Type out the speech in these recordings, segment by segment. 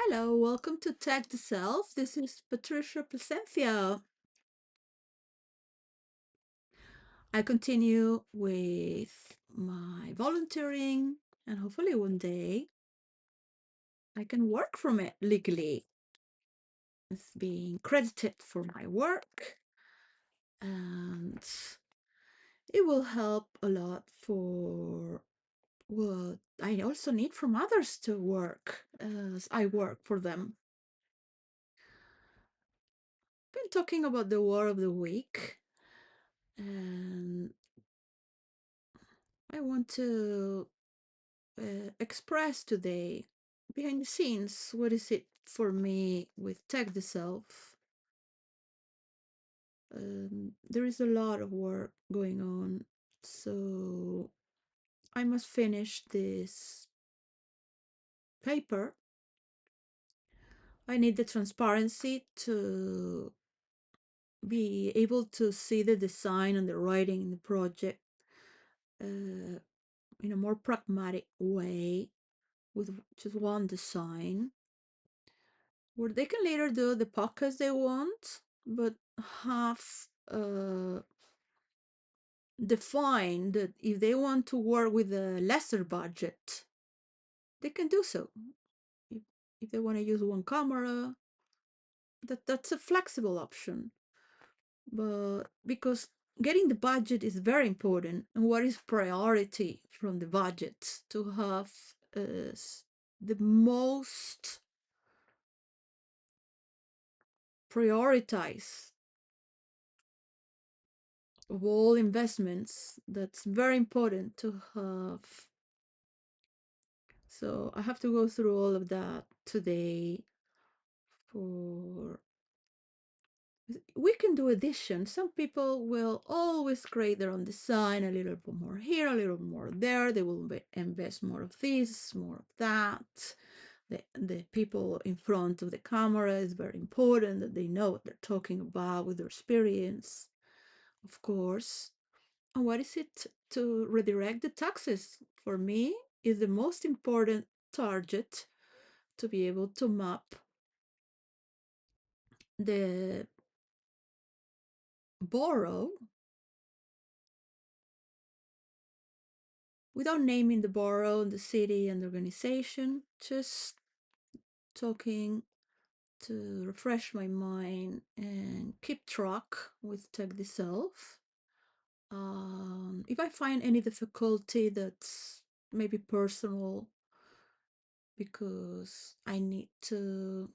Hello, welcome to Tag the Self. This is Patricia Placencia. I continue with my volunteering, and hopefully one day I can work from it legally. It's being credited for my work, and it will help a lot for what I also need from others to work as I work for them. Been talking about the war of the week, and I want to express today behind the scenes what is it for me with Tag the Self. There is a lot of work going on, so I must finish this paper. I need the transparency to be able to see the design and the writing in the project in a more pragmatic way with just one design, where they can later do the podcast they want, but have defined that if they want to work with a lesser budget, they can do so. If they want to use one camera, that's a flexible option. But because getting the budget is very important, and what is priority from the budget to have the most prioritize of all investments, that's very important to have. So I have to go through all of that today. We can do addition. Some people will always create their own design, a little bit more here, a little more there. They will invest more of this, more of that. The people in front of the camera is very important, that they know what they're talking about with their experience, of course. And what is it to redirect the taxes? For me, is the most important target to be able to map the borough without naming the borough and the city and the organization, just talking to refresh my mind and keep track with Tag the Self. If I find any difficulty that's maybe personal, because I need to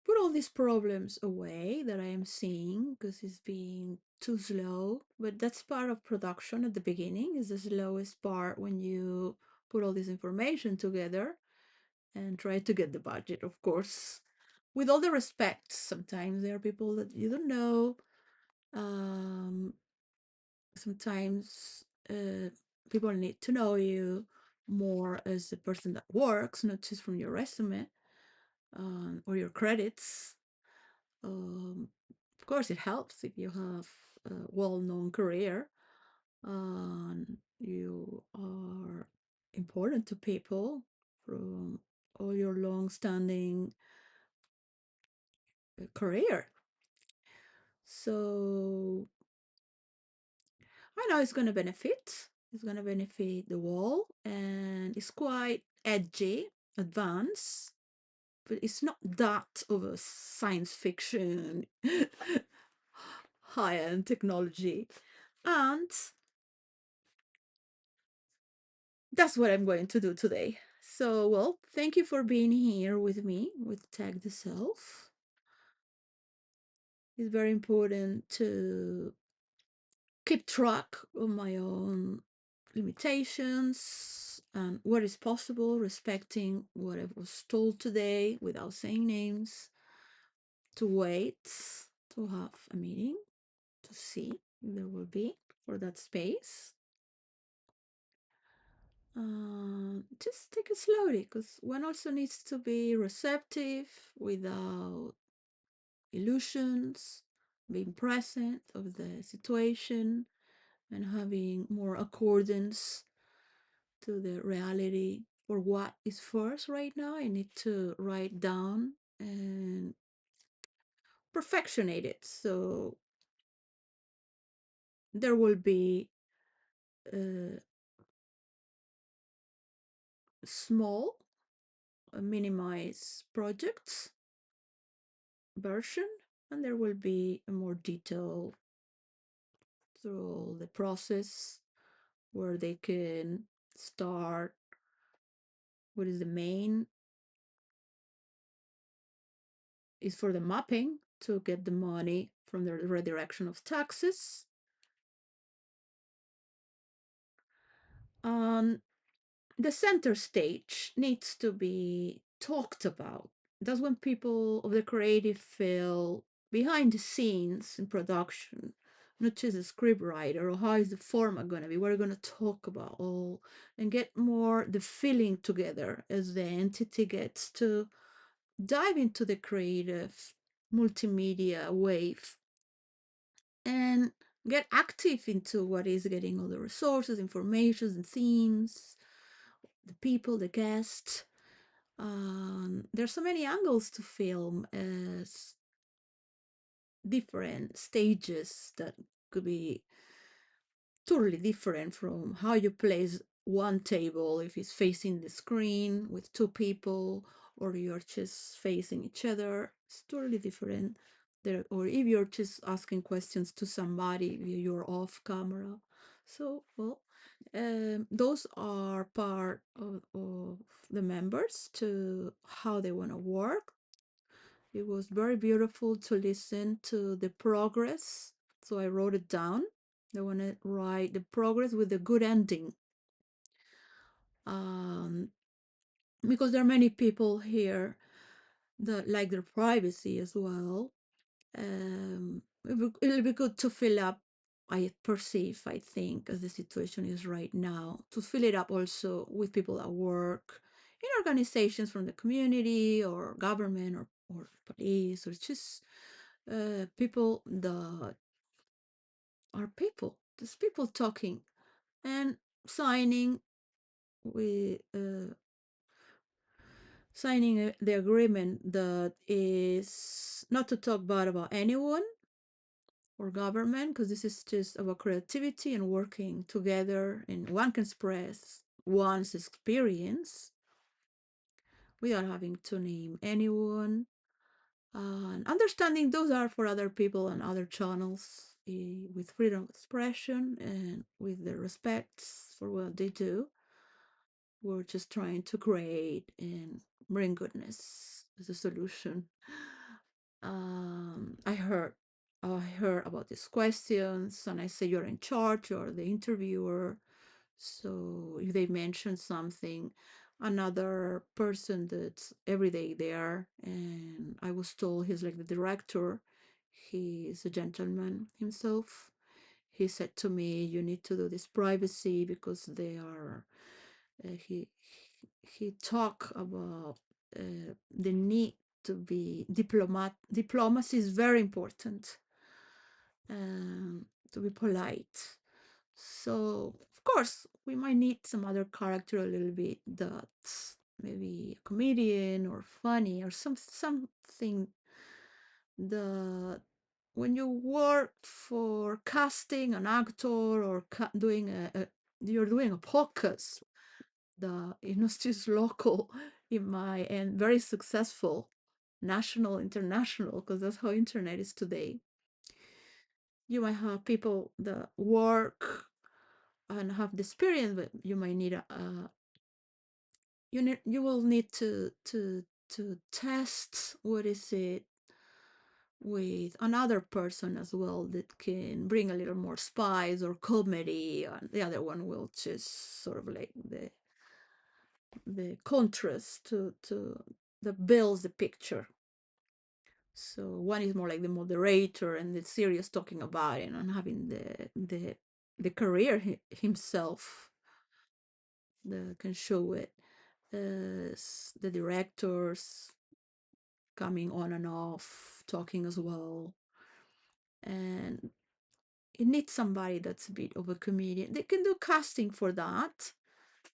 put all these problems away that I am seeing because it's being too slow. But that's part of production at the beginning, is the slowest part when you put all this information together and try to get the budget, of course. With all the respect, sometimes there are people that you don't know. Sometimes people need to know you more as a person that works, not just from your resume or your credits. Of course, it helps if you have a well-known career and you are important to people from all your long-standing career. So I know it's going to benefit. It's going to benefit the wall, and it's quite edgy, advanced, but it's not that of a science fiction high-end technology. And that's what I'm going to do today. So, well, thank you for being here with me with Tag the Self. It's very important to keep track of my own limitations and what is possible, respecting what I was told today without saying names, to wait to have a meeting to see if there will be for that space. Just take it slowly, because one also needs to be receptive without illusions, being present of the situation and having more accordance to the reality for what is first right now. I need to write down and perfectionate it. So there will be a small, minimize projects version, and there will be a more detailed through the process where they can start what is the main is for the mapping to get the money from the redirection of taxes. The center stage needs to be talked about. That's when people of the creative feel behind the scenes in production, not just a script writer or how is the format going to be. We're going to talk about all and get more the feeling together as the entity gets to dive into the creative multimedia wave and get active into what is getting all the resources, informations, and themes, the people, the guests. There's so many angles to film as different stages that could be totally different from how you place one table if it's facing the screen with two people or you're just facing each other. It's totally different there, or if you're just asking questions to somebody, you're off camera. So well, those are part of the members to how they want to work. It was very beautiful to listen to the progress, so I wrote it down. They want to write the progress with a good ending, um, because there are many people here that like their privacy as well. It'll be good to fill up, I perceive, I think, as the situation is right now, to fill it up also with people that work in organizations from the community or government or police or just people that are people, just people talking and signing with signing the agreement that is not to talk bad about anyone or government, because this is just about creativity and working together, and one can express one's experience without having to name anyone, and understanding those are for other people and other channels, with freedom of expression and with the respect for what they do. We're just trying to create and bring goodness as a solution. I heard about these questions, and I say you're in charge, you're the interviewer. So if they mention something, another person that's every day there, and I was told he's like the director, he's a gentleman himself. He said to me, "You need to do this privacy because they are." He talked about the need to be diplomacy is very important, to be polite. So of course we might need some other character a little bit, that's maybe a comedian or funny or something that when you work for casting an actor or doing you're doing a podcast that it's just local in my and very successful, national, international, because that's how internet is today. You might have people that work and have the experience, but you might need you will need to test what is it with another person as well that can bring a little more spice or comedy, and the other one will just sort of like the contrast to that builds the picture. So one is more like the moderator and the serious talking about it and having the career himself that can show it, as the directors coming on and off talking as well. And it needs somebody that's a bit of a comedian. They can do casting for that.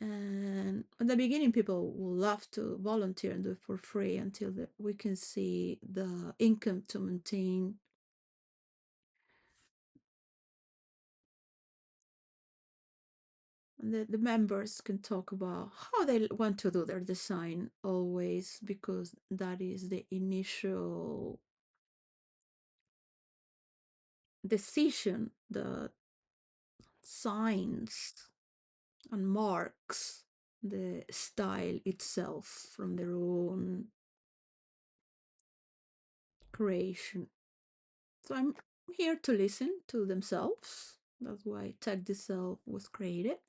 And at the beginning, people will love to volunteer and do it for free until we can see the income to maintain. And the members can talk about how they want to do their design always, because that is the initial decision that signs and marks the style itself from their own creation. So I'm here to listen to themselves. That's why Tag the Self was created.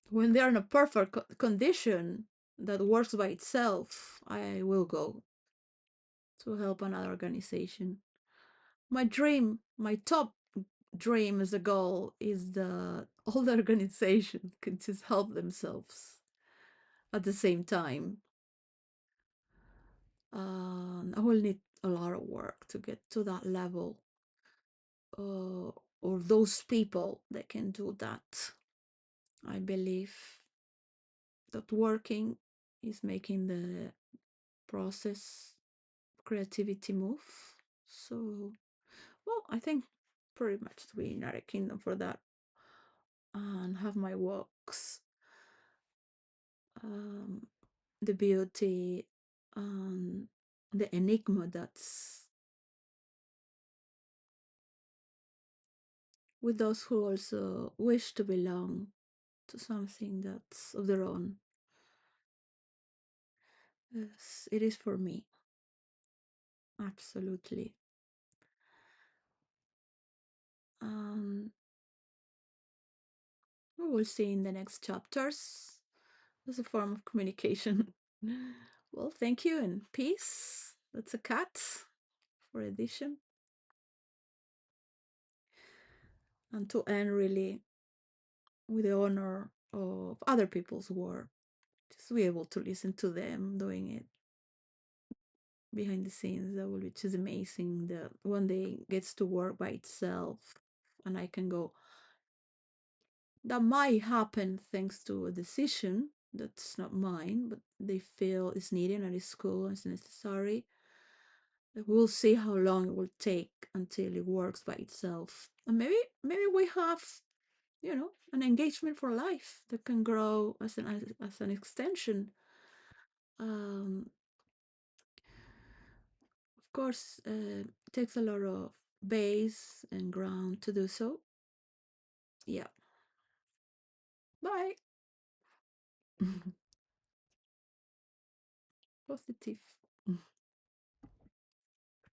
When they're in a perfect condition that works by itself, I will go to help another organization. My dream, my top dream as a goal is that all the organizations can just help themselves at the same time. I will need a lot of work to get to that level, or those people that can do that. I believe that working is making the process creativity move. So, well, I think pretty much to be in United Kingdom for that and have my works, the beauty and the enigma that's with those who also wish to belong to something that's of their own. Yes, it is for me. Absolutely. Um, we will see in the next chapters as a form of communication. Well, thank you and peace. That's a cat for edition. And to end really with the honor of other people's work, just to be able to listen to them doing it behind the scenes, that will be just amazing. That one day gets to work by itself and I can go, that might happen thanks to a decision that's not mine, but they feel is needed and is cool and is necessary. We'll see how long it will take until it works by itself. And maybe we have, an engagement for life that can grow as an extension. Um, of course, it takes a lot of base and ground to do so. Yeah. Bye. Positive.